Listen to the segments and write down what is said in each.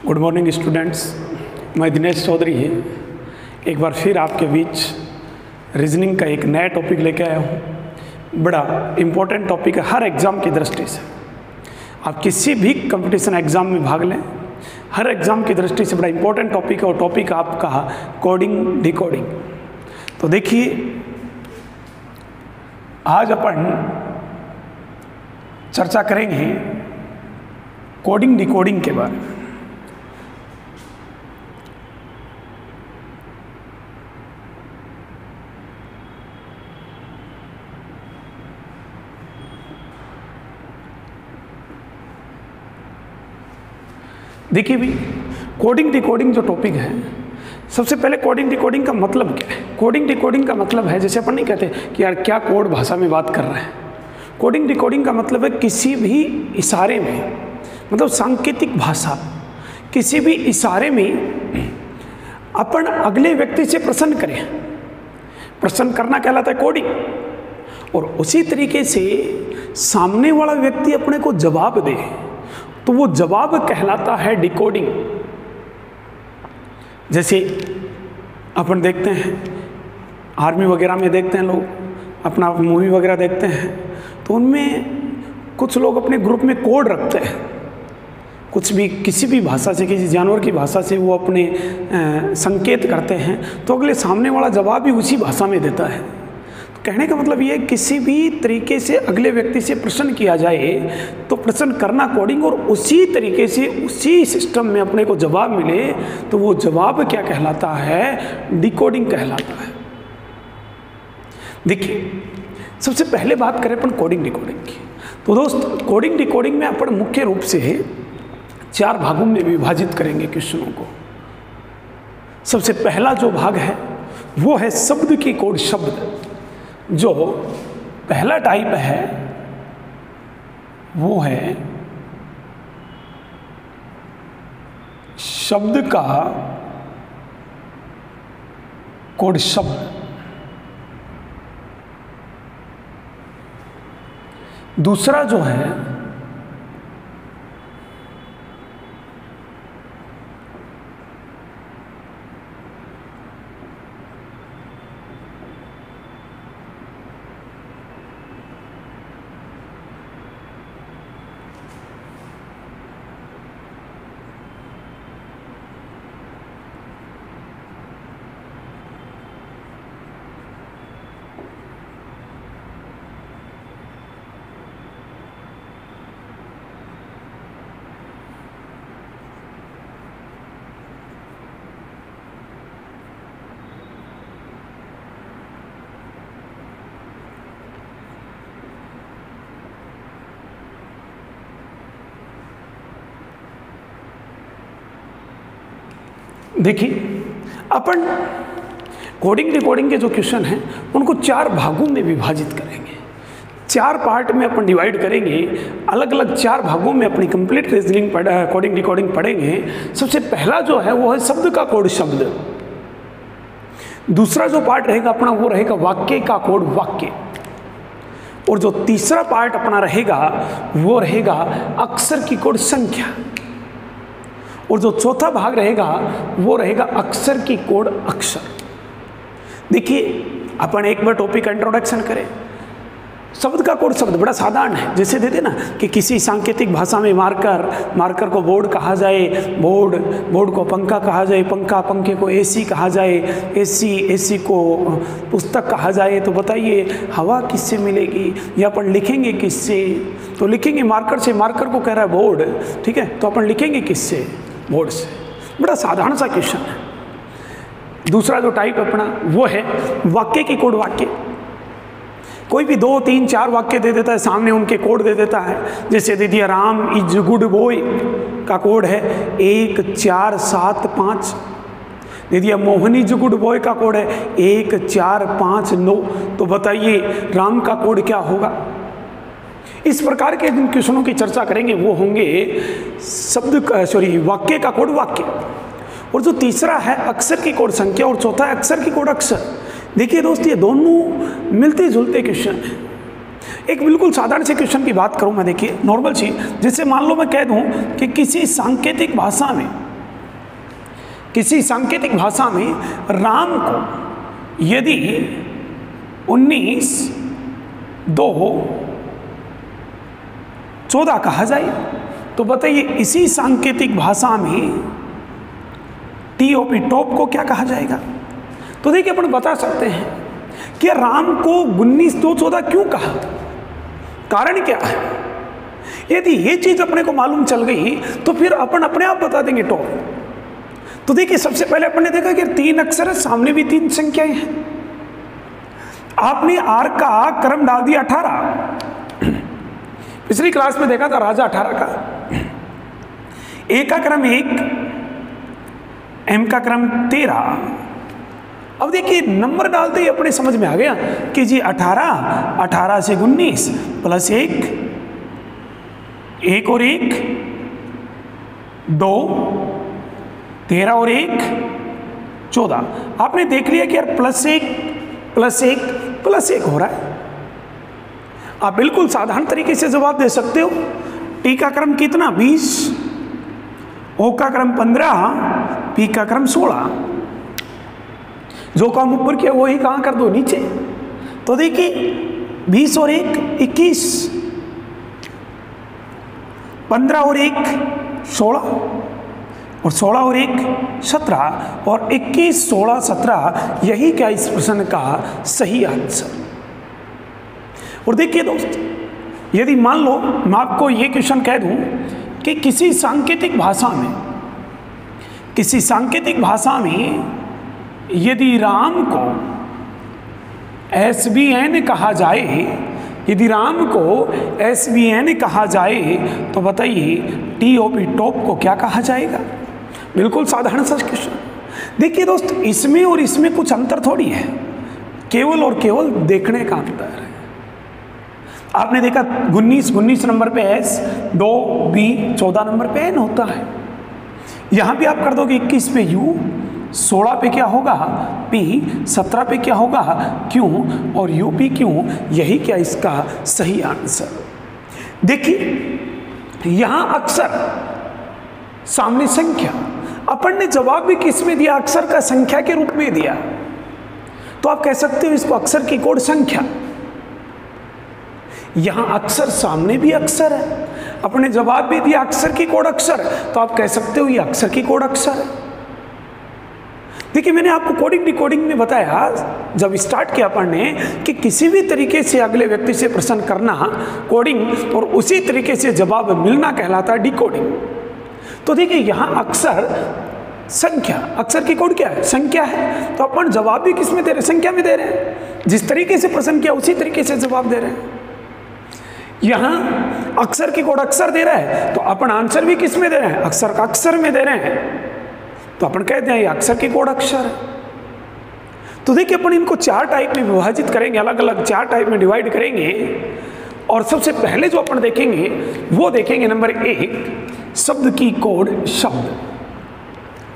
Good morning students, मैं दिनेश चौधरी है। एक बार फिर आपके बीच रीजनिंग का एक नया टॉपिक लेके आया हूँ। बड़ा इम्पोर्टेंट टॉपिक है हर एग्ज़ाम की दृष्टि से। आप किसी भी कंपटीशन एग्ज़ाम में भाग लें, हर एग्ज़ाम की दृष्टि से बड़ा इम्पोर्टेंट टॉपिक है। और टॉपिक आपका कोडिंग डिकोडिंग। तो देखिए, आज अपन चर्चा करेंगे कोडिंग डिकोडिंग के बारे में। देखिए भी, कोडिंग डिकोडिंग जो टॉपिक है, सबसे पहले कोडिंग डिकोडिंग का मतलब क्या है। कोडिंग डिकोडिंग का मतलब है, जैसे अपन नहीं कहते कि यार क्या कोड भाषा में बात कर रहे हैं। कोडिंग डिकोडिंग का मतलब है किसी भी इशारे में, मतलब सांकेतिक भाषा, किसी भी इशारे में अपन अगले व्यक्ति से प्रश्न करें। प्रश्न करना कहलाता है कोडिंग। और उसी तरीके से सामने वाला व्यक्ति अपने को जवाब दे तो वो जवाब कहलाता है डिकोडिंग। जैसे अपन देखते हैं आर्मी वगैरह में, देखते हैं लोग अपना मूवी वगैरह देखते हैं, तो उनमें कुछ लोग अपने ग्रुप में कोड रखते हैं। कुछ भी किसी भी भाषा से, किसी जानवर की भाषा से वो अपने संकेत करते हैं, तो अगले सामने वाला जवाब भी उसी भाषा में देता है। कहने का मतलब ये, किसी भी तरीके से अगले व्यक्ति से प्रश्न किया जाए तो प्रश्न करना कोडिंग, और उसी तरीके से उसी सिस्टम में अपने को जवाब मिले तो वो जवाब क्या कहलाता है, डिकोडिंग कहलाता है। देखिए, सबसे पहले बात करें अपन कोडिंग डिकोडिंग की, तो दोस्त कोडिंग डिकोडिंग में अपन मुख्य रूप से 4 भागों में विभाजित करेंगे क्वेश्चनों को। सबसे पहला जो भाग है वो है शब्द की कोड। शब्द जो पहला टाइप है वो है शब्द का कोड शब्द। दूसरा जो है देखिए, अपन कोडिंग डिकोडिंग के जो क्वेश्चन हैं उनको 4 भागों में विभाजित करेंगे। 4 पार्ट में अपन डिवाइड करेंगे। अलग अलग 4 भागों में अपनी कंप्लीट रीजनिंग कोडिंग डिकोडिंग पढ़ेंगे। सबसे पहला जो है वो है शब्द का कोड शब्द। दूसरा जो पार्ट रहेगा अपना वो रहेगा वाक्य का कोड वाक्य। और जो तीसरा पार्ट अपना रहेगा वो रहेगा अक्षर की कोड संख्या। और जो चौथा भाग रहेगा वो रहेगा अक्षर की कोड अक्षर। देखिए, अपन एक बार टॉपिक का इंट्रोडक्शन करें। शब्द का कोड शब्द बड़ा साधारण है। जैसे देते ना कि किसी सांकेतिक भाषा में मार्कर को बोर्ड कहा जाए, बोर्ड को पंखा कहा जाए, पंखे को एसी कहा जाए, एसी को पुस्तक कहा जाए। तो बताइए हवा किससे मिलेगी, या अपन लिखेंगे किससे? तो लिखेंगे मार्कर से। मार्कर को कह रहा है बोर्ड, ठीक है, तो अपन लिखेंगे किससे? बोर्ड से। बड़ा साधारण सा क्वेश्चन है। दूसरा जो टाइप अपना वो है वाक्य की कोड वाक्य। कोई भी 2, 3, 4 वाक्य दे देता है, सामने उनके कोड दे देता है। जैसे दे दिया राम इज गुड बॉय का कोड है 1 4 7 5। दे दिया मोहन इज गुड बॉय का कोड है 1 4 5 9। तो बताइए राम का कोड क्या होगा? इस प्रकार के जिन क्वेश्चनों की चर्चा करेंगे वो होंगे वाक्य का कोड वाक्य। और जो तीसरा है अक्षर की कोड संख्या, और चौथा है अक्षर की कोड अक्षर। देखिए दोस्त, ये दोनों मिलते जुलते क्वेश्चन हैं। एक बिल्कुल साधारण से क्वेश्चन की बात करूं मैं, देखिए नॉर्मल चीज, जैसे मान लो मैं कह दूं कि किसी सांकेतिक भाषा में किसी सांकेतिक भाषा में राम को यदि 19, 2, 14 कहा जाए तो बताइए इसी सांकेतिक भाषा में TOP टॉप को क्या कहा जाएगा? तो देखिए अपन बता सकते हैं कि राम को 19, 2, 14 क्यों कहा, कारण क्या है। यदि ये चीज अपने को मालूम चल गई तो फिर अपन अपने आप बता देंगे टॉप। तो देखिए सबसे पहले अपन ने देखा कि 3 अक्षर है, सामने भी 3 संख्याएं हैं। आपने आर का क्रम डाल दिया 18। पिछली क्लास में देखा था राजा 18 का। ए का क्रम 1, एम का क्रम 13। अब देखिए नंबर डालते ही अपने समझ में आ गया कि जी 18 से 19 प्लस 1 और 1 2, 13 और 1 14। आपने देख लिया कि यार प्लस 1 हो रहा है। आप बिल्कुल साधारण तरीके से जवाब दे सकते हो। टी का क्रम कितना 20, ओ का क्रम 15, पी का क्रम 16। जो काम ऊपर किया वही कहाँ कर दो नीचे। तो देखिए 20 और 1 21, 15 और 1 16, और 16 और 1 17, और 21, 16, 17 यही क्या इस प्रश्न का सही आंसर। और देखिए दोस्त, यदि मान लो मैं आपको ये क्वेश्चन कह दूं कि किसी सांकेतिक भाषा में यदि राम को SBN कहा जाए, तो बताइए TOP टॉप को क्या कहा जाएगा? बिल्कुल साधारण सा क्वेश्चन। देखिए दोस्त, इसमें और इसमें कुछ अंतर थोड़ी है, केवल और केवल देखने का अंतर है। आपने देखा 19 नंबर पे S, 2, B, 14 नंबर पे N होता है। यहां भी आप कर दोगे 21 पे U, 16 पे क्या होगा P, 17 पे क्या होगा Q, और UP Q, यही क्या इसका सही आंसर। देखिए यहां अक्षर सामने संख्या, अपन ने जवाब भी किस में दिया? अक्षर का संख्या के रूप में दिया। तो आप कह सकते हो इसको अक्षर की कोड संख्या। यहां अक्षर सामने भी अक्षर है, अपने जवाब भी दिया अक्षर की कोड अक्षर, तो आप कह सकते हो ये अक्षर की कोड अक्षर है। देखिए मैंने आपको कोडिंग डिकोडिंग में बताया जब स्टार्ट किया पढ़ने कि किसी भी तरीके से अगले व्यक्ति से प्रश्न करना कोडिंग, और उसी तरीके से जवाब मिलना कहलाता है डिकोडिंग। तो देखिए यहां अक्षर संख्या, अक्षर की कोड क्या है? संख्या है। तो अपन जवाब भी किस में दे रहे हैं? संख्या में दे रहे हैं। जिस तरीके से प्रश्न किया उसी तरीके से जवाब दे रहे हैं। यहां अक्षर की कोड अक्षर दे रहा है, तो अपन आंसर भी किस में दे रहे हैं? अक्षर का अक्षर में दे रहे हैं। तो अपन कहते हैं ये अक्षर की कोड अक्षर है। तो देखिए अपन इनको 4 टाइप में विभाजित करेंगे, अलग अलग 4 टाइप में डिवाइड करेंगे। और सबसे पहले जो अपन देखेंगे वो देखेंगे नंबर 1, शब्द की कोड शब्द।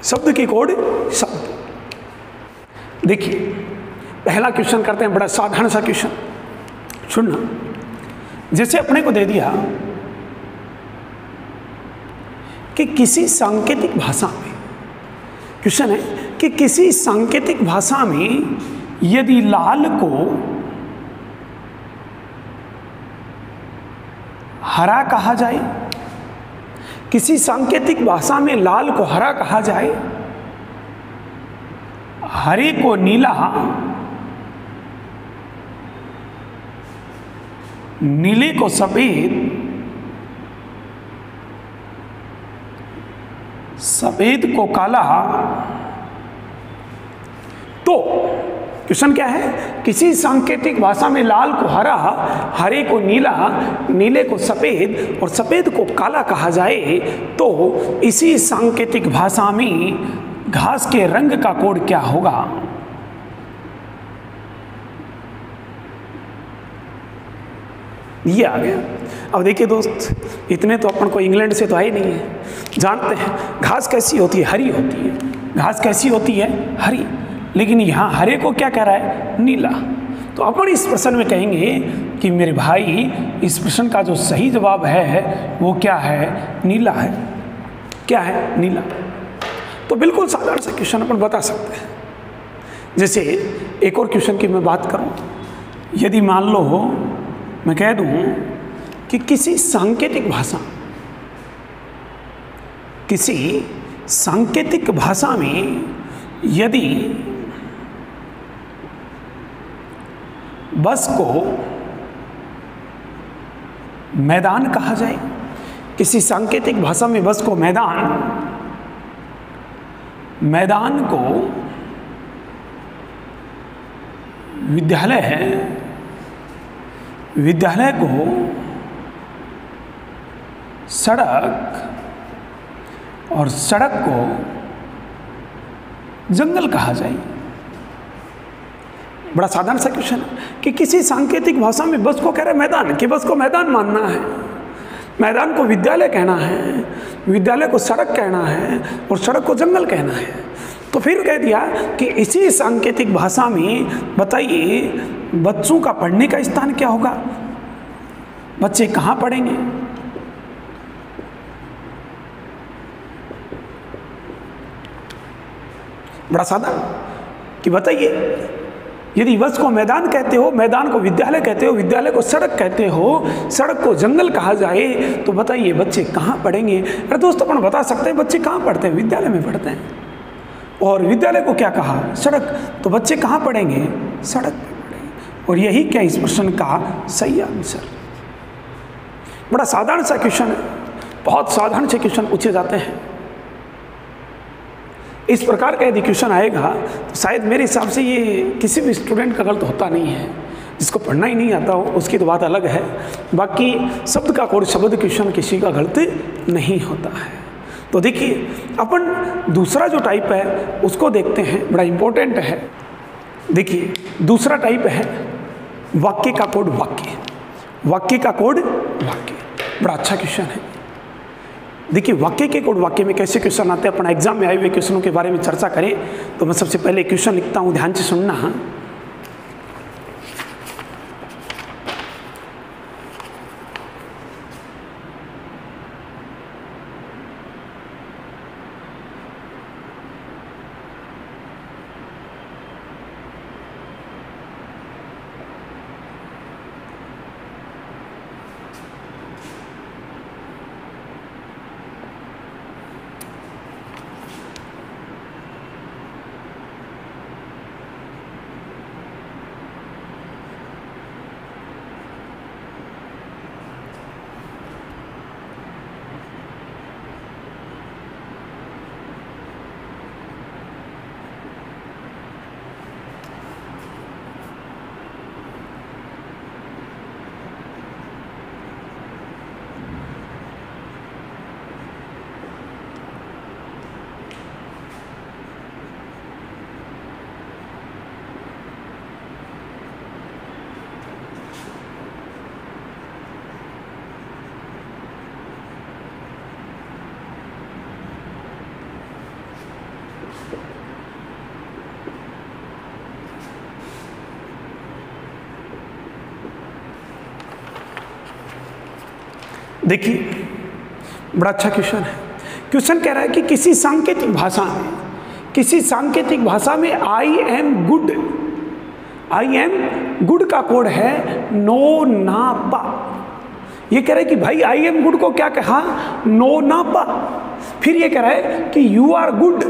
शब्द की कोड शब्द। देखिए पहला क्वेश्चन करते हैं, बड़ा साधारण सा क्वेश्चन सुनना। जैसे अपने को दे दिया कि किसी सांकेतिक भाषा में, क्वेश्चन है कि किसी सांकेतिक भाषा में यदि लाल को हरा कहा जाए, किसी सांकेतिक भाषा में लाल को हरा कहा जाए, हरे को नीला, नीले को सफेद, सफेद को काला, तो क्वेश्चन क्या है? किसी सांकेतिक भाषा में लाल को हरा, हरे को नीला, नीले को सफेद और सफेद को काला कहा जाए, तो इसी सांकेतिक भाषा में घास के रंग का कोड क्या होगा? ये आ गया। अब देखिए दोस्त, इतने तो अपन को इंग्लैंड से तो आए नहीं है, जानते हैं घास कैसी होती है? हरी होती है। घास कैसी होती है? हरी। लेकिन यहाँ हरे को क्या कह रहा है? नीला। तो अपन इस प्रश्न में कहेंगे कि मेरे भाई इस प्रश्न का जो सही जवाब है वो क्या है? नीला है। क्या है? नीला। तो बिल्कुल साधारण सा क्वेश्चन अपन बता सकते हैं। जैसे एक और क्वेश्चन की मैं बात करूं, यदि मान लो मैं कह दूं कि किसी सांकेतिक भाषा में यदि बस को मैदान कहा जाए, किसी सांकेतिक भाषा में बस को मैदान को विद्यालय को सड़क और सड़क को जंगल कहा जाए। बड़ा साधारण सा क्वेश्चन है कि किसी सांकेतिक भाषा में बस को कह रहे मैदान, कि बस को मैदान मानना है, मैदान को विद्यालय कहना है, विद्यालय को सड़क कहना है और सड़क को जंगल कहना है। तो फिर कह दिया कि इसी सांकेतिक भाषा में बताइए बच्चों का पढ़ने का स्थान क्या होगा, बच्चे कहाँ पढ़ेंगे। बड़ा सादा कि बताइए यदि बस को मैदान कहते हो, मैदान को विद्यालय कहते हो, विद्यालय को सड़क कहते हो, सड़क को जंगल कहा जाए, तो बताइए बच्चे कहाँ पढ़ेंगे। अरे दोस्तों अपन बता सकते हैं बच्चे कहाँ पढ़ते हैं, विद्यालय में पढ़ते हैं। और विद्यालय को क्या कहा, सड़क, तो बच्चे कहाँ पढ़ेंगे, सड़क पे पढ़ेंगे। और यही क्या इस प्रश्न का सही आंसर। बड़ा साधारण सा क्वेश्चन है, बहुत साधारण से क्वेश्चन पूछे जाते हैं। इस प्रकार का यदि क्वेश्चन आएगा तो शायद मेरे हिसाब से ये किसी भी स्टूडेंट का गलत होता नहीं है। जिसको पढ़ना ही नहीं आता हो उसकी तो बात अलग है, बाकी शब्द का कोड शब्द क्वेश्चन किसी का गलत नहीं होता है। तो देखिए अपन दूसरा जो टाइप है उसको देखते हैं, बड़ा इंपॉर्टेंट है। देखिए दूसरा टाइप है वाक्य का कोड वाक्य, वाक्य का कोड वाक्य। बड़ा अच्छा क्वेश्चन है। देखिए वाक्य के कोड वाक्य में कैसे क्वेश्चन आते हैं, अपना एग्जाम में आए हुए क्वेश्चनों के बारे में चर्चा करें। तो मैं सबसे पहले क्वेश्चन लिखता हूं, ध्यान से सुनना। देखिए बड़ा अच्छा क्वेश्चन है। क्वेश्चन कह रहा है कि किसी सांकेतिक भाषा में आई एम गुड का कोड है नो ना पा। ये कह रहा है कि भाई आई एम गुड को क्या कहा, नो ना पा। फिर ये कह रहा है कि यू आर गुड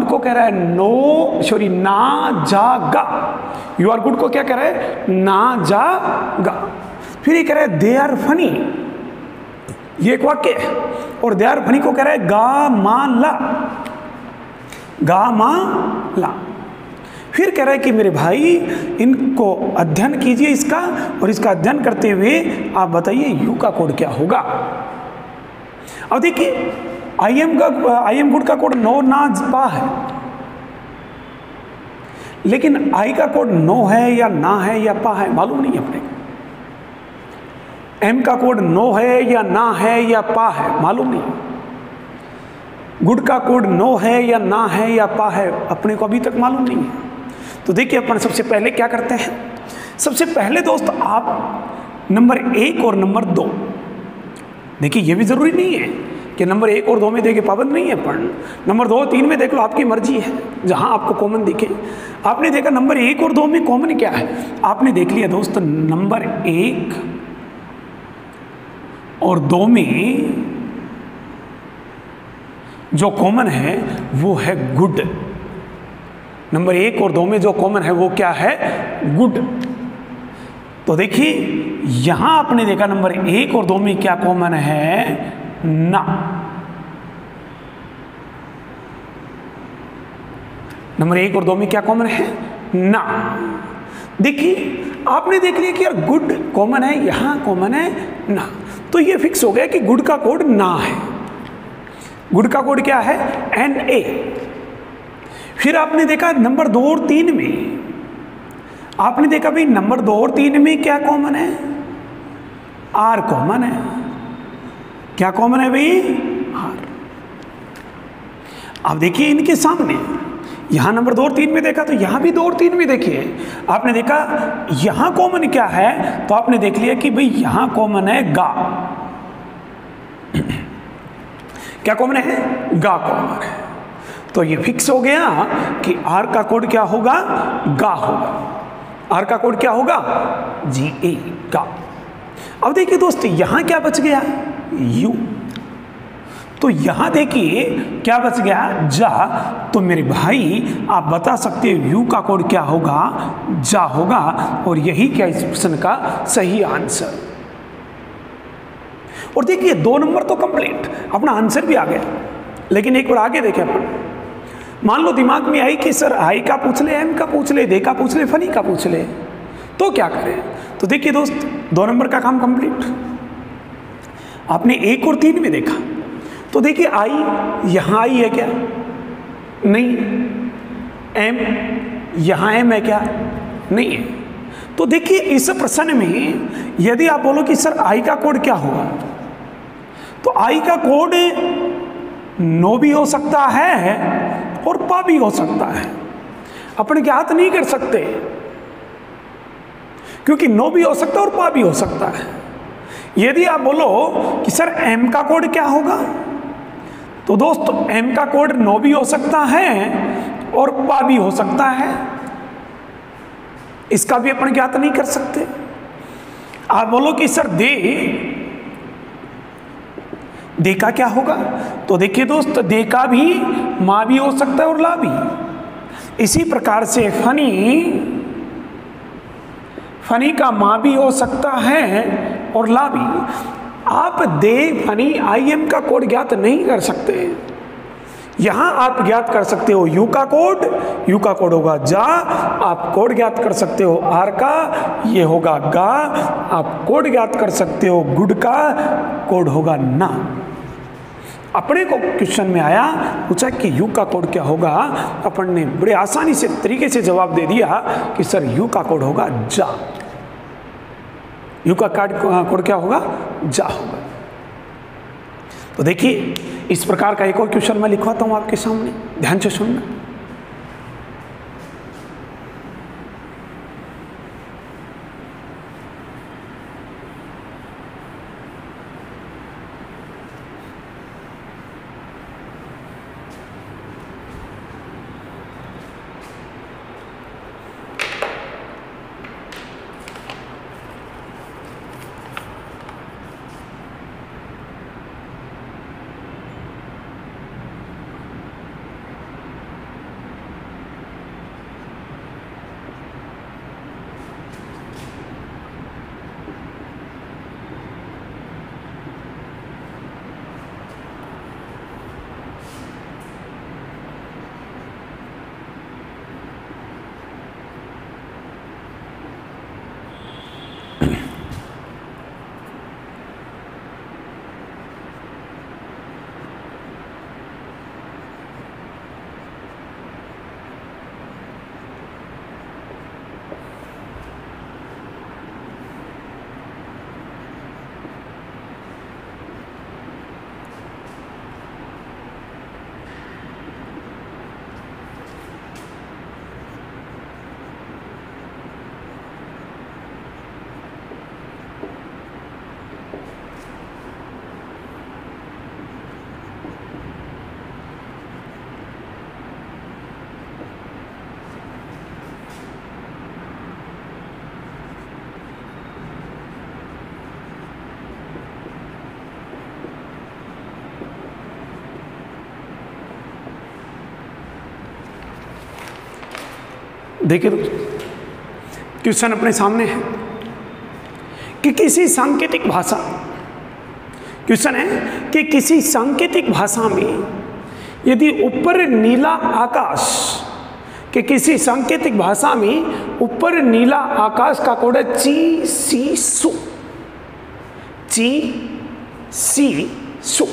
को कह रहा है ना जा गा। यू आर गुड को क्या कह रहा है, ना जा गा। फिर ये कह रहा है दे आर फनी, ये एक वाक्य है। और दे आर फनी को कह रहा है गा मा ला। फिर कह रहा है कि मेरे भाई इनको अध्ययन कीजिए इसका, और इसका अध्ययन करते हुए आप बताइए यू का कोड क्या होगा। अब देखिए आई एम गुड का कोड नो ना पा है, लेकिन आई का कोड नो है या ना है या पा है मालूम नहीं अपने को। एम का कोड नो है या ना है या पा है मालूम नहीं। गुड का कोड नो है या ना है या पा है अपने को अभी तक मालूम नहीं है। तो देखिए अपन सबसे पहले क्या करते हैं, सबसे पहले दोस्त आप नंबर 1 और नंबर 2, देखिए ये भी ज़रूरी नहीं है कि नंबर 1 और 2 में देखे पाबंद नहीं है पढ़ना, नंबर 2 3 में देख लो, आपकी मर्जी है जहां आपको कॉमन दिखे। आपने देखा नंबर 1 और 2 में कॉमन क्या है, आपने देख लिया दोस्त, नंबर 1 और 2 में जो कॉमन है वो है गुड। नंबर 1 और 2 में जो कॉमन है वो क्या है, गुड। तो देखिए यहां आपने देखा नंबर 1 और 2 में क्या कॉमन है, ना। नंबर 1 और 2 में क्या कॉमन है, ना। देखिए आपने देख लिया कि यार गुड कॉमन है, यहां कॉमन है ना, तो ये फिक्स हो गया कि गुड का कोड ना है। गुड का कोड क्या है, NA। फिर आपने देखा नंबर 2 और 3 में, आपने देखा भाई नंबर 2 और 3 में क्या कॉमन है, R कॉमन है। क्या कॉमन है भाई, R। अब देखिए इनके सामने, यहां नंबर 2 और 3 में देखा तो यहां भी 2 और 3 में देखिए, आपने देखा यहां कॉमन क्या है, तो आपने देख लिया कि भाई यहां कॉमन है गा। क्या कॉमन है, गा कॉमन है। तो ये फिक्स हो गया कि R का कोड क्या होगा, गा होगा। R का कोड क्या होगा, GA, गा। अब देखिए दोस्त यहां क्या बच गया, U। तो यहां देखिए क्या बच गया, जा। तो मेरे भाई आप बता सकते हो U का कोड क्या होगा, जा होगा, और यही क्या इस प्रश्न का सही आंसर। और देखिए 2 नंबर तो कंप्लीट, अपना आंसर भी आ गया। लेकिन एक बार आगे देखें अपन, मान लो दिमाग में आई कि सर आई का पूछ ले, एम का पूछ ले, दे का पूछ ले, फनी का पूछ ले, तो क्या करें। तो देखिए दोस्त 2 नंबर का काम कंप्लीट। आपने 1 और 3 में देखा तो देखिए आई, यहां आई है क्या, नहीं। एम, यहां एम है क्या, नहीं है। तो देखिए इस प्रश्न में यदि आप बोलो कि सर आई का कोड क्या होगा, तो आई का कोड नो भी हो सकता है और पा भी हो सकता है। अपन ज्ञात नहीं कर सकते, क्योंकि नो भी हो सकता है और पा भी हो सकता है। यदि आप बोलो कि सर एम का कोड क्या होगा, तो दोस्त एम का कोड नो भी हो सकता है और पा भी हो सकता है, इसका भी अपन ज्ञात नहीं कर सकते। आप बोलो कि सर दे का क्या होगा, तो देखिए दोस्त दे का भी मां भी हो सकता है और ला भी। इसी प्रकार से फनी का मां भी हो सकता है और ला भी। आप दे, फनी, आई एम का कोड ज्ञात नहीं कर सकते। यहां आप ज्ञात कर सकते हो यू का कोड होगा जा। आप कोड ज्ञात कर सकते हो आर का, ये होगा गा। आप कोड ज्ञात कर सकते हो गुड का, कोड होगा ना। अपने को क्वेश्चन में आया, पूछा कि यू का कोड क्या होगा, अपन ने बड़े आसानी से तरीके से जवाब दे दिया कि सर यू का कोड होगा जा। यू का कोड क्या होगा, जा होगा। तो देखिए इस प्रकार का एक और क्वेश्चन मैं लिखवाता हूं आपके सामने, ध्यान से सुनना। देखिए दोस्तों, क्वेश्चन अपने सामने है कि किसी सांकेतिक भाषा, क्वेश्चन है कि किसी सांकेतिक भाषा में यदि ऊपर नीला आकाश, कि किसी सांकेतिक भाषा में ऊपर नीला आकाश का कोड है ची सी सु, ची सी सु,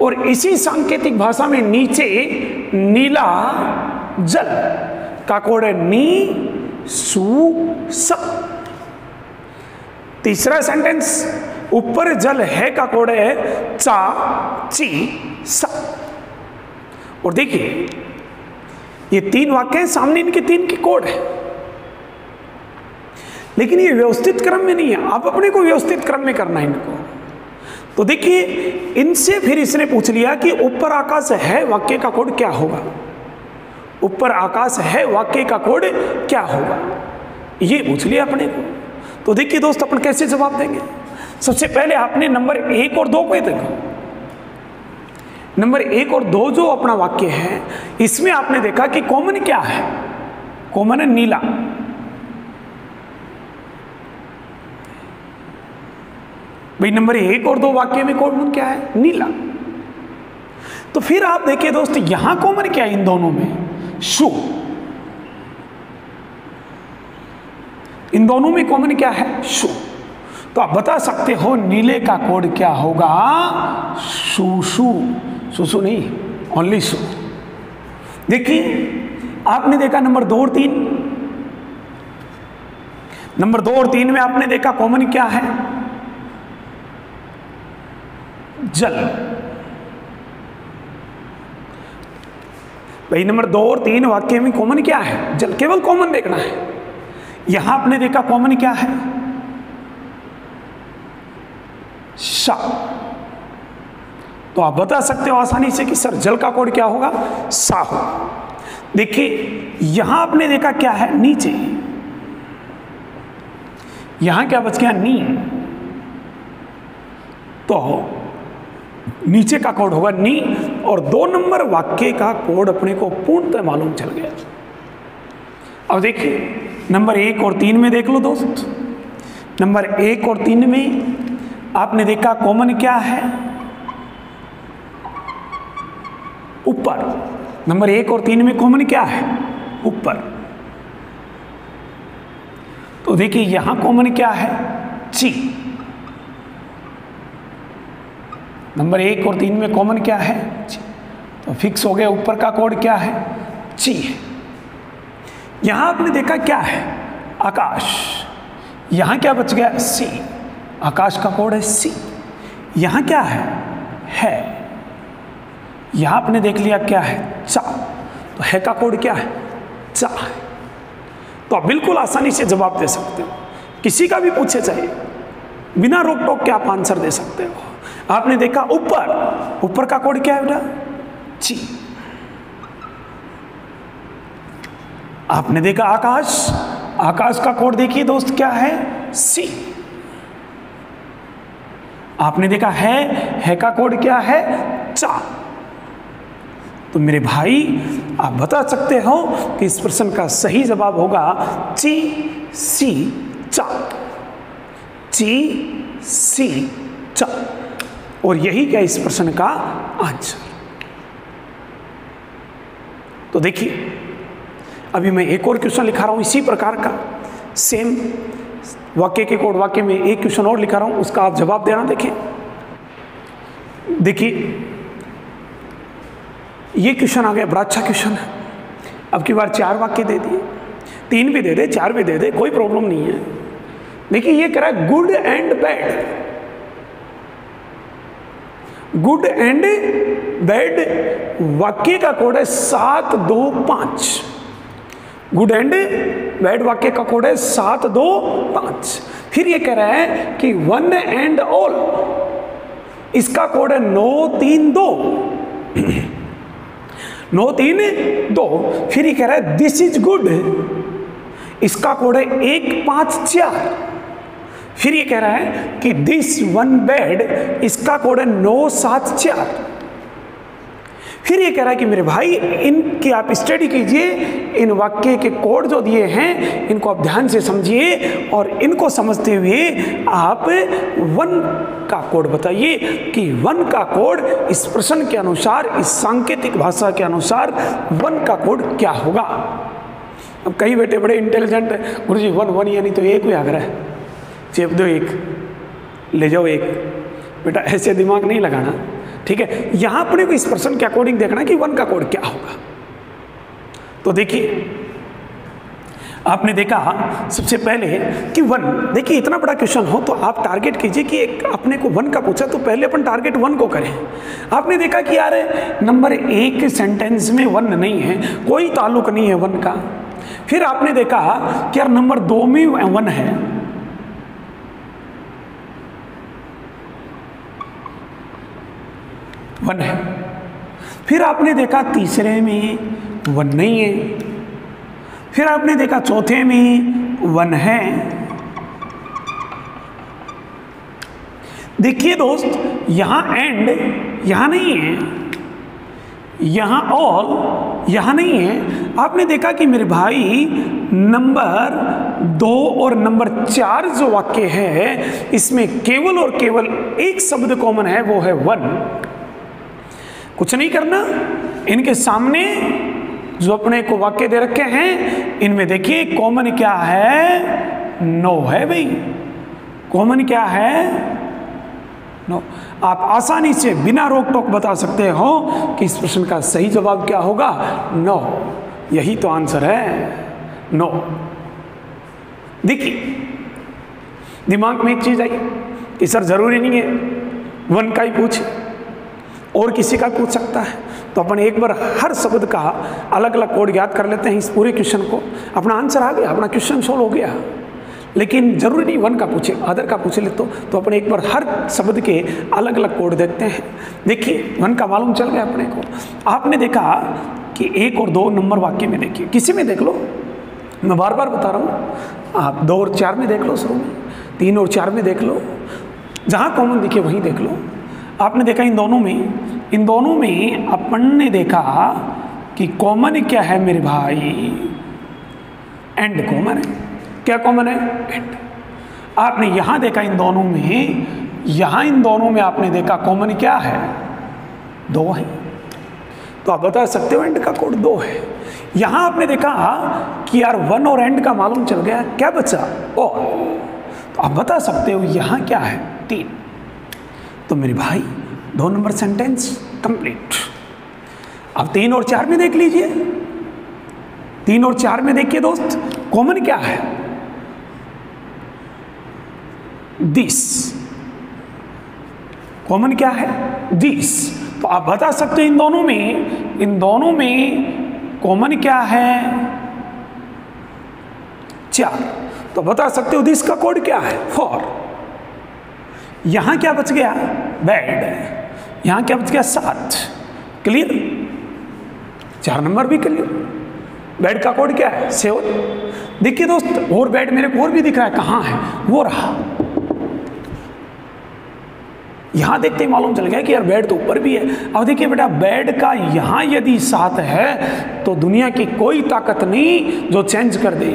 और इसी सांकेतिक भाषा में नीचे नीला जल का कोड है नी सु स। तीसरा सेंटेंस, ऊपर जल है का कोड है चा ची सा। और देखिए ये तीन वाक्य हैं, सामने इनके तीन के कोड है, लेकिन ये व्यवस्थित क्रम में नहीं है, आप अपने को व्यवस्थित क्रम में करना है इनको। तो देखिए इनसे फिर इसने पूछ लिया कि ऊपर आकाश है वाक्य का कोड क्या होगा, ऊपर आकाश है वाक्य का कोड क्या होगा, ये पूछ लिया अपने को। तो देखिए दोस्त अपन कैसे जवाब देंगे। सबसे पहले आपने नंबर 1 और 2 को देखो। नंबर 1 और 2 जो अपना वाक्य है इसमें आपने देखा कि कॉमन क्या है, कॉमन है नीला। भाई नंबर 1 और 2 वाक्य में कॉमन क्या है, नीला। तो फिर आप देखिए दोस्त यहां कॉमन क्या है इन दोनों में, शु। इन दोनों में कॉमन क्या है, शु। तो आप बता सकते हो नीले का कोड क्या होगा, शु शु, सुसु नहीं, ओनली सु। देखिए आपने देखा नंबर 2 और 3, नंबर 2 और 3 में आपने देखा कॉमन क्या है, जल। भाई नंबर 2 और 3 वाक्य में कॉमन क्या है, जल, केवल कॉमन देखना है। यहां आपने देखा कॉमन क्या है, शा। तो आप बता सकते हो आसानी से कि सर जल का कोड क्या होगा, सा हो। देखिए यहां आपने देखा क्या है, नीचे, यहां क्या बच गया, नी। तो नीचे का कोड होगा नी, और 2 नंबर वाक्य का कोड अपने को पूर्णतः मालूम चल गया। अब देखिए नंबर 1 और 3 में देख लो दोस्त, नंबर 1 और 3 में आपने देखा कॉमन क्या है, ऊपर। नंबर 1 और 3 में कॉमन क्या है, ऊपर। तो देखिए यहां कॉमन क्या है, ची। नंबर 1 और 3 में कॉमन क्या है, ची। तो फिक्स हो गया, ऊपर का कोड क्या है, ची है। यहां आपने देखा क्या है, आकाश। यहां क्या बच गया, सी। आकाश का कोड है सी। यहां क्या है, यहां आपने देख लिया क्या है, चा। तो है का कोड क्या है, चा है। तो आप बिल्कुल आसानी से जवाब दे सकते हो, किसी का भी पूछे चाहिए, बिना रोक टोक के आप आंसर दे सकते हो। आपने देखा ऊपर, ऊपर का कोड क्या है बेटा, ची। आपने देखा आकाश, आकाश का कोड देखिए दोस्त क्या है, सी। आपने देखा है का कोड क्या है, चा। तो मेरे भाई आप बता सकते हो कि इस प्रश्न का सही जवाब होगा ची सी चा, ची सी चा। और यही क्या इस प्रश्न का आंसर। तो देखिए अभी मैं एक और क्वेश्चन लिखा रहा हूं इसी प्रकार का, सेम वाक्य के कोड वाक्य में एक क्वेश्चन और लिखा रहा हूं, उसका आप जवाब देना। देखिए ये क्वेश्चन आ गया, बड़ा अच्छा क्वेश्चन है। अब की बार 4 वाक्य दे दिए, 3 भी दे दे, 4 भी दे दे, कोई प्रॉब्लम नहीं है। देखिए ये कह रहा है good and bad, good and bad वाक्य का कोड है 725। गुड एंड बैड वाक्य का कोड है 725। फिर ये कह रहा है कि वन एंड ऑल, इसका कोड है 932। 932। फिर ये कह रहा है दिस इज गुड, इसका कोड है 154। फिर ये कह रहा है कि दिस वन बेड, इसका कोड है 974। फिर ये कह रहा है कि मेरे भाई इनकी आप स्टडी कीजिए, इन वाक्य के कोड जो दिए हैं इनको आप ध्यान से समझिए और इनको समझते हुए आप वन का कोड बताइए कि वन का कोड इस प्रश्न के अनुसार, इस सांकेतिक भाषा के अनुसार वन का कोड क्या होगा। अब कई बेटे बड़े इंटेलिजेंट है, गुरुजी वन वन यानी तो एक भी आ रहा है, चेप दो एक, ले जाओ एक। बेटा ऐसे दिमाग नहीं लगाना, ठीक है। यहां अपने को इस प्रश्न के अकॉर्डिंग देखना कि वन का कोड क्या होगा। तो देखिए आपने देखा सबसे पहले कि वन, देखिए इतना बड़ा क्वेश्चन हो तो आप टारगेट कीजिए कि एक अपने को वन का पूछा तो पहले अपन टारगेट वन को करें। आपने देखा कि यार नंबर 1 सेंटेंस में वन नहीं है, कोई ताल्लुक नहीं है वन का। फिर आपने देखा कि यार नंबर 2 में वन है, वन है। फिर आपने देखा तीसरे में वन नहीं है, फिर आपने देखा चौथे में वन है। देखिए दोस्त यहां एंड यहां नहीं है, यहां ऑल यहां नहीं है। आपने देखा कि मेरे भाई नंबर 2 और नंबर 4 जो वाक्य है इसमें केवल और केवल एक शब्द कॉमन है, वो है वन। कुछ नहीं करना, इनके सामने जो अपने को वाक्य दे रखे हैं इनमें देखिए कॉमन क्या है, नो है भाई। कॉमन क्या है, नो। आप आसानी से बिना रोक टोक बता सकते हो कि इस प्रश्न का सही जवाब क्या होगा, नो। यही तो आंसर है, नो। देखिए दिमाग में एक चीज आई कि सर जरूरी नहीं है वन का ही पूछे, और किसी का पूछ सकता है। तो अपन एक बार हर शब्द का अलग अलग कोड याद कर लेते हैं इस पूरे क्वेश्चन को, अपना आंसर आ गया, अपना क्वेश्चन सोल्व हो गया। लेकिन जरूरी नहीं वन का पूछे, अदर का पूछे ले तो अपन एक बार हर शब्द के अलग अलग कोड देखते हैं। देखिए वन का मालूम चल गया अपने को। आपने देखा कि 1 और 2 नंबर वाक्य में देखिए, किसी में देख लो, मैं बार बार बता रहा हूँ। आप 2 और 4 में देख लो, शुरू में 3 और 4 में देख लो, जहाँ कॉमन दिखे वहीं देख लो। आपने देखा इन दोनों में अपन ने देखा कि कॉमन क्या है मेरे भाई, एंड कॉमन है। क्या कॉमन है, एंड। आपने यहां देखा इन दोनों में आपने देखा कॉमन क्या है, 2 है। तो आप बता सकते हो एंड का कोड 2 है। यहां आपने देखा कि यार वन और एंड का मालूम चल गया, क्या बचा, और। तो आप बता सकते हो यहां क्या है, 3। तो मेरे भाई 2 नंबर सेंटेंस कंप्लीट। अब 3 और 4 में देख लीजिए, 3 और 4 में देखिए दोस्त, कॉमन क्या है, दिस। कॉमन क्या है, दिस। तो आप बता सकते हो इन दोनों में कॉमन क्या है, 4। तो बता सकते हो दिस का कोड क्या है, 4। यहां क्या बच गया, बेड। यहां क्या बच गया, 7। क्लियर, 4 नंबर भी क्लियर। बेड का कोड क्या है, 7। देखिए दोस्त और बेड मेरे को और भी दिख रहा है, कहां है, वो रहा। यहां देखते ही मालूम चल गया कि यार बेड तो ऊपर भी है। अब देखिए बेटा बेड का यहां यदि 7 है तो दुनिया की कोई ताकत नहीं जो चेंज कर दे।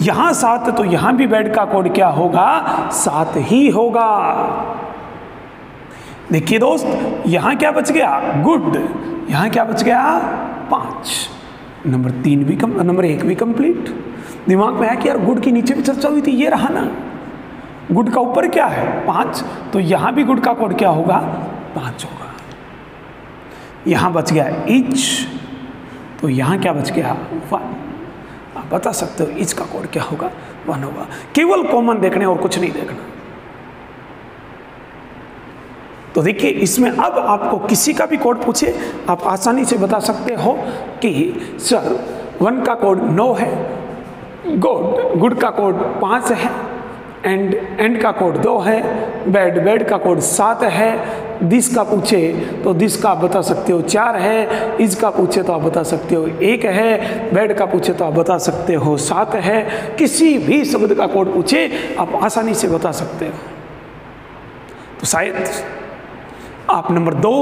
यहां 7 तो यहां भी बेड का कोड क्या होगा, 7 ही होगा। देखिए दोस्त यहां क्या बच गया, गुड। यहां क्या बच गया, 5। नंबर 1 भी कंप्लीट। दिमाग में है कि यार गुड की नीचे भी चर्चा हुई थी, ये रहा ना। गुड का ऊपर क्या है, 5। तो यहां भी गुड का कोड क्या होगा, 5 होगा। यहां बच गया इच, तो यहां क्या बच गया, 1। आप बता सकते हो इच का कोड क्या होगा, 1 होगा। केवल कॉमन देखने और कुछ नहीं देखना। तो देखिए इसमें अब आपको किसी का भी कोड पूछे आप आसानी से बता सकते हो कि सर 1 का कोड 9 है, गुड का कोड 5 है, एंड का कोड 2 है, बेड का कोड 7 है, दिस का पूछे तो दिस का आप बता सकते हो 4 है, इज का पूछे तो आप बता सकते हो 1 है, बेड का पूछे तो आप बता सकते हो 7 है। किसी भी शब्द का कोड पूछे आप आसानी से बता सकते हो। तो शायद आप नंबर 2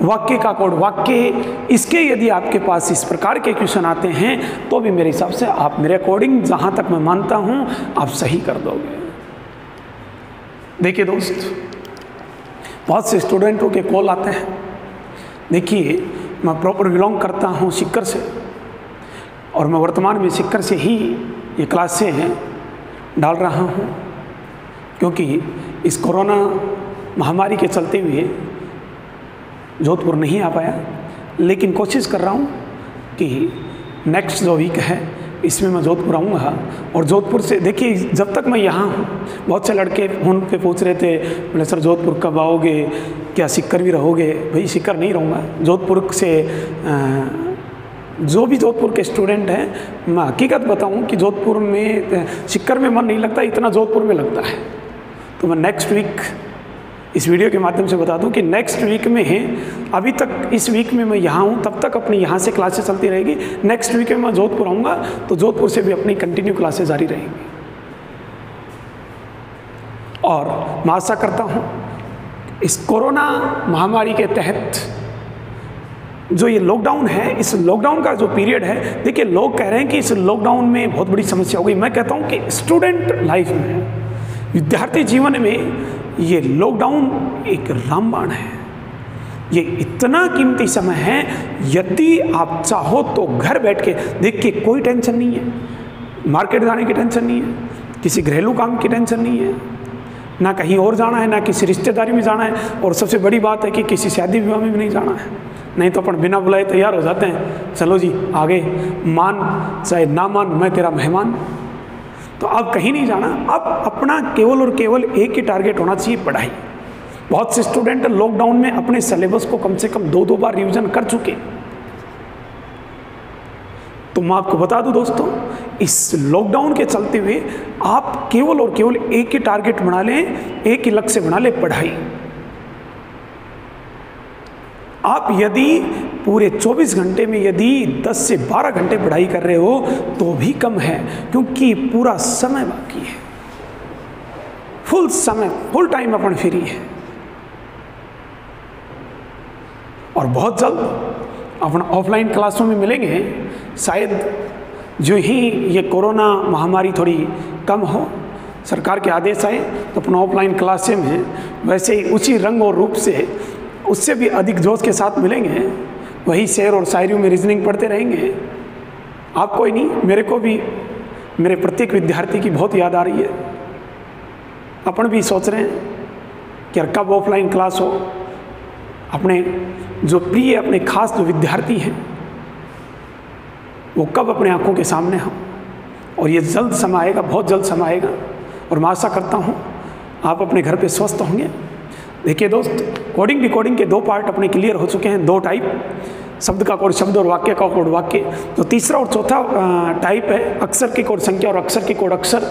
वाक्य का कोड, वाक्य इसके यदि आपके पास इस प्रकार के क्वेश्चन आते हैं तो भी मेरे हिसाब से आप मेरे अकॉर्डिंग जहाँ तक मैं मानता हूँ आप सही कर दोगे। देखिए दोस्त, बहुत से स्टूडेंटों के कॉल आते हैं। देखिए मैं प्रॉपर बिलोंग करता हूँ सीकर से, और मैं वर्तमान में सीकर से ही ये क्लासें डाल रहा हूँ, क्योंकि इस कोरोना महामारी के चलते हुए जोधपुर नहीं आ पाया, लेकिन कोशिश कर रहा हूँ कि नेक्स्ट जो वीक है इसमें मैं जोधपुर आऊँगा। और जोधपुर से देखिए, जब तक मैं यहाँ हूँ, बहुत से लड़के फ़ोन पे पूछ रहे थे, बोले सर जोधपुर कब आओगे, क्या सीकर भी रहोगे? भाई सीकर नहीं रहूँगा। जोधपुर से जो भी जोधपुर के स्टूडेंट हैं, मैं हकीकत बताऊँ कि जोधपुर में सीकर में मन नहीं लगता, इतना जोधपुर में लगता है। तो मैं नेक्स्ट वीक इस वीडियो के माध्यम से बता दूं कि नेक्स्ट वीक में है, अभी तक इस वीक में मैं यहाँ हूँ, तब तक अपनी यहाँ से क्लासेस चलती रहेगी। नेक्स्ट वीक में मैं जोधपुर आऊँगा तो जोधपुर से भी अपनी कंटिन्यू क्लासेस जारी रहेंगी। और मैं आशा करता हूँ इस कोरोना महामारी के तहत जो ये लॉकडाउन है, इस लॉकडाउन का जो पीरियड है, देखिए लोग कह रहे हैं कि इस लॉकडाउन में बहुत बड़ी समस्या हो गई। मैं कहता हूँ कि स्टूडेंट लाइफ में, विद्यार्थी जीवन में ये लॉकडाउन एक रामबाण है। ये इतना कीमती समय है, यदि आप चाहो तो घर बैठ के देखिए, कोई टेंशन नहीं है, मार्केट जाने की टेंशन नहीं है, किसी घरेलू काम की टेंशन नहीं है, ना कहीं और जाना है, ना किसी रिश्तेदारी में जाना है, और सबसे बड़ी बात है कि किसी शादी विवाह में भी नहीं जाना है। नहीं तो अपन बिना बुलाए तैयार हो जाते हैं, चलो जी आगे, मान चाहे ना मान, मैं तेरा मेहमान। तो अब कहीं नहीं जाना, अब अपना केवल और केवल एक ही टारगेट होना चाहिए, पढ़ाई। बहुत से स्टूडेंट लॉकडाउन में अपने सिलेबस को कम से कम 2-2 बार रिवीजन कर चुके। तो मैं आपको बता दूं दोस्तों, इस लॉकडाउन के चलते हुए आप केवल और केवल एक ही टारगेट बना लें, एक ही लक्ष्य बना लें, पढ़ाई। आप यदि पूरे 24 घंटे में यदि 10 से 12 घंटे पढ़ाई कर रहे हो तो भी कम है, क्योंकि पूरा समय बाकी है, फुल समय, फुल टाइम अपन फ्री है। और बहुत जल्द अपन ऑफलाइन क्लासों में मिलेंगे। शायद जो ही ये कोरोना महामारी थोड़ी कम हो, सरकार के आदेश आए, तो अपन ऑफलाइन क्लासें में वैसे ही उसी रंग और रूप से, उससे भी अधिक जोश के साथ मिलेंगे। वही शेर और शायरियों में रीजनिंग पढ़ते रहेंगे। आपको ही नहीं, मेरे को भी मेरे प्रत्येक विद्यार्थी की बहुत याद आ रही है। अपन भी सोच रहे हैं कि यार कब ऑफलाइन क्लास हो, अपने जो प्रिय, अपने खास जो विद्यार्थी हैं वो कब अपने आंखों के सामने हो। और ये जल्द समय आएगा, बहुत जल्द समय आएगा, और मैं आशा करता हूँ आप अपने घर पे स्वस्थ होंगे। देखिए दोस्त, कोडिंग डिकोडिंग के 2 पार्ट अपने क्लियर हो चुके हैं, 2 टाइप, शब्द का कोड शब्द और वाक्य का कोड वाक्य। तो तीसरा और चौथा टाइप है अक्षर की कोड संख्या और अक्षर की कोड अक्षर,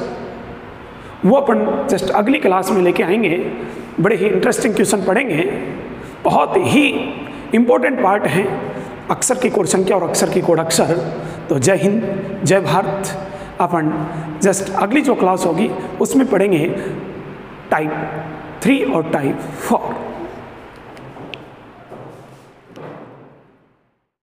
वो अपन जस्ट अगली क्लास में लेके आएंगे। बड़े ही इंटरेस्टिंग क्वेश्चन पढ़ेंगे, बहुत ही इम्पोर्टेंट पार्ट हैं अक्षर की कोड संख्या और अक्षर की कोड अक्षर। तो जय हिंद, जय भारत। अपन जस्ट अगली जो क्लास होगी उसमें पढ़ेंगे टाइप 3 और टाइप 4।